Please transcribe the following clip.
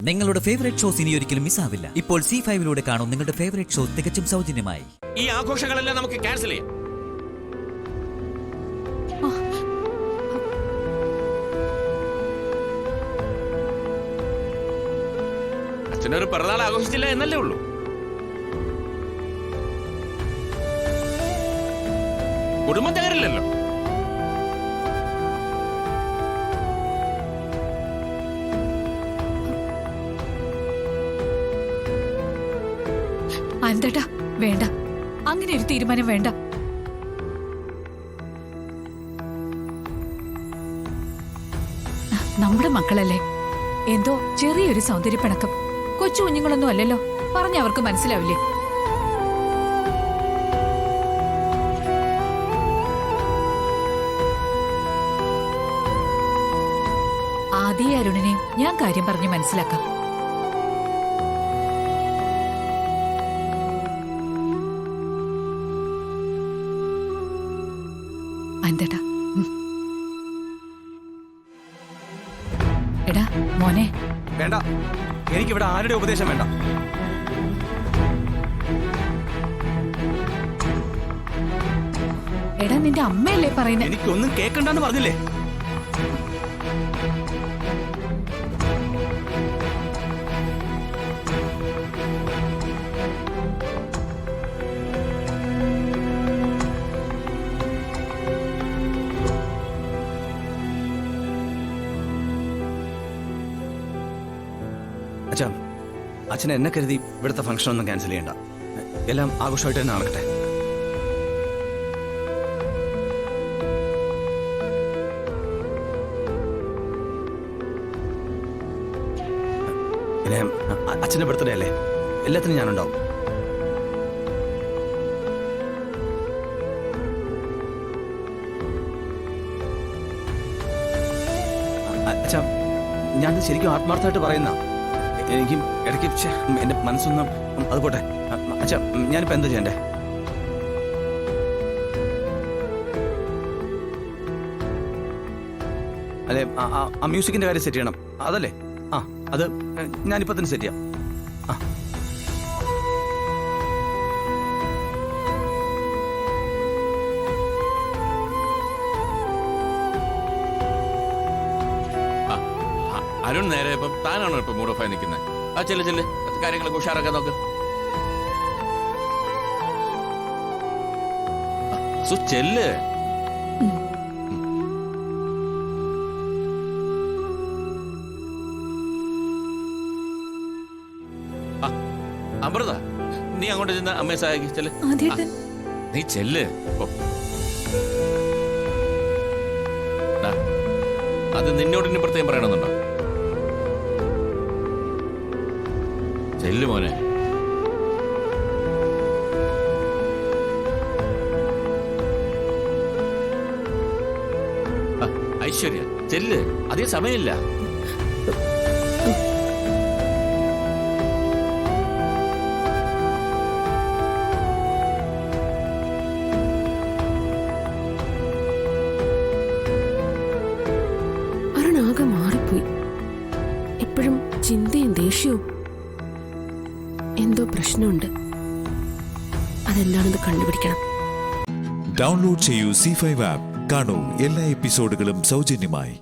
നിങ്ങളുടെ favourite shows ഇനി ഒരിക്കലും മിസ്സാവില്ല. ഇപ്പോൾ C5 കാണും നിങ്ങളുടെ ഫേവറേറ്റ് ഷോ തികച്ചും സൗജന്യമായി. ഈ ആഘോഷങ്ങളെല്ലാം നമുക്ക് ക്യാൻസൽ ചെയ്യാം. അച്ഛനൊരു പിറന്നാൾ ആഘോഷിച്ചില്ല എന്നല്ലേ ഉള്ളൂ. കുടുംബം തകരില്ലല്ലോ. അനന്തേട്ടാ, വേണ്ട, അങ്ങനെ ഒരു തീരുമാനം വേണ്ട. നമ്മുടെ മക്കളല്ലേ, എന്തോ ചെറിയൊരു സൗന്ദര്യപ്പിണക്കം. കൊച്ചു കുഞ്ഞുങ്ങളൊന്നും അല്ലല്ലോ, പറഞ്ഞവർക്ക് മനസ്സിലാവില്ലേ? ആദിയെ അരുണിനെയും ഞാൻ കാര്യം പറഞ്ഞ് മനസ്സിലാക്കാം. അനന്തേട്ടാ, എടാ മോനെ. വേണ്ട, എനിക്കിവിടെ ആരുടെ ഉപദേശം വേണ്ട. എടാ, നിന്റെ അമ്മയല്ലേ പറയുന്നത്? എനിക്കൊന്നും കേൾക്കണ്ടെന്ന് പറഞ്ഞില്ലേ? അച്ഛാ, അച്ഛനെ എന്നെ കരുതി ഇവിടുത്തെ ഫംഗ്ഷൻ ഒന്നും ക്യാൻസൽ ചെയ്യണ്ട. എല്ലാം ആഘോഷമായിട്ട് തന്നെ നടക്കട്ടെ. പിന്നെ അച്ഛൻ്റെ ബർത്ത്ഡേ അല്ലേ, എല്ലാത്തിനും ഞാനുണ്ടാവും. അച്ഛാ, ഞാൻ ശരിക്കും ആത്മാർത്ഥമായിട്ട് പറയുന്ന, എനിക്കും ഇടയ്ക്ക് എൻ്റെ മനസ്സൊന്നും അത് പോട്ടെ. അച്ഛാ, ഞാനിപ്പോൾ എന്താ ചെയ്യണ്ടേ? അല്ലെ, ആ മ്യൂസിക്കിൻ്റെ കാര്യം സെറ്റ് ചെയ്യണം, അതല്ലേ? ആ, അത് ഞാനിപ്പോൾ തന്നെ സെറ്റ് ചെയ്യാം. അരുൺ നേരെ ഇപ്പം താനാണോ ഇപ്പൊ മൂഡ് ഓഫ് ആയി നിൽക്കുന്നത്? ആ ചെല്ല് കാര്യങ്ങളൊക്കെ ഉഷാറാക്കാൻ നോക്ക്. ചെല്ല്. അമൃത, നീ അങ്ങോട്ട് ചെന്ന് അമ്മയെ സഹായിക്ക്. ചെല്ല്, നീ ചെല്ല്. അത് നിന്നോട് ഇനി പ്രത്യേകം പറയണമെന്നുണ്ടോ? ചെല്ലു മോനെ. ഐശ്വര്യ, ചെല്ല്, അധികം സമയമില്ല. അരുണാകെ മാറിപ്പോയി. എപ്പോഴും ചിന്തയും ദേഷ്യവും. എന്തോ പ്രശ്നമുണ്ട്, അതെന്താണെന്ന് കണ്ടുപിടിക്കണം. ഡൗൺലോഡ് ചെയ്യൂ C5 ആപ്പ്. കാണൂ എല്ലാ എപ്പിസോഡുകളും സൗജന്യമായി.